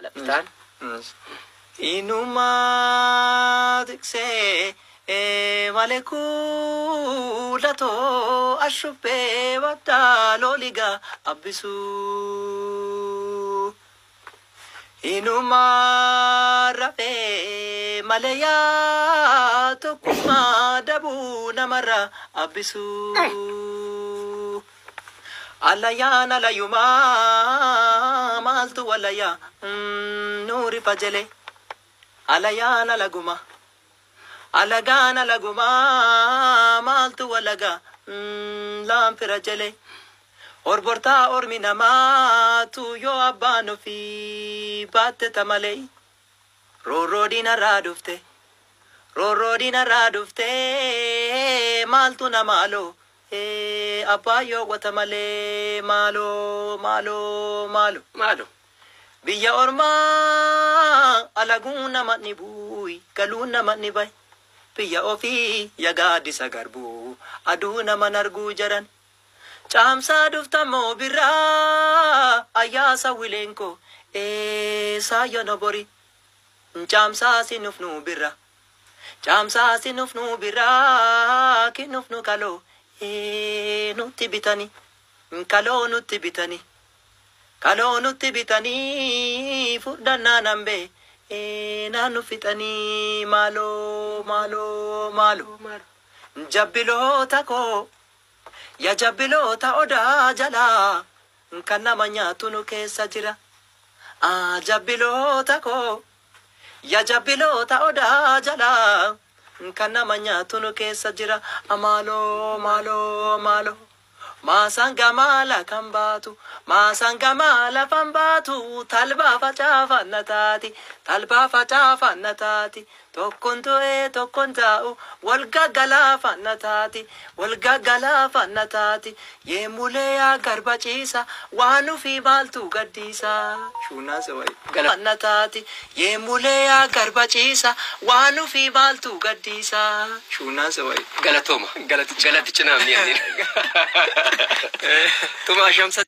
لفتان إنما تكسي مالكو لاتو أشوبي ودالو لغا أبسو إنما رفي ماليا تكما دبو نمرا أبسو Alayan alayuma maltu alaya nuri pajale alayan alaguma alagan alaguma maltu alaga lam firajale or borta or minama tu yo abano fi batte tamale rorodina radufte maltu namalo abayo watamale malo biya orma alaguna matnibui kaluna matnibay biya ofi yagadi sagarbu aduna manargu jaran chamsa duftamo birra ayasa wilenko sayo nobori chamsa sinufnu birra kinufnu kalo nutti bitani kaloo nutti bitani fudhanna nambe naannu fixani malo jabbiloota koo ya jabbiloota odaa jala kan nama nyaatu nu keessa jira jabbiloota koo ya jabbiloota odaa jala kan nama nyaatu nu keessa jira malo masanga mala kambatu talba facafa natati tokkonta'u walgaggala natati yemule ya garbaciisa waanu fi maaltu gaddisa shuna sawai natati yemule ya garbaciisa waanu fi maaltu gaddisa shuna sawai galatoma galati cinaam ni tuma shamsa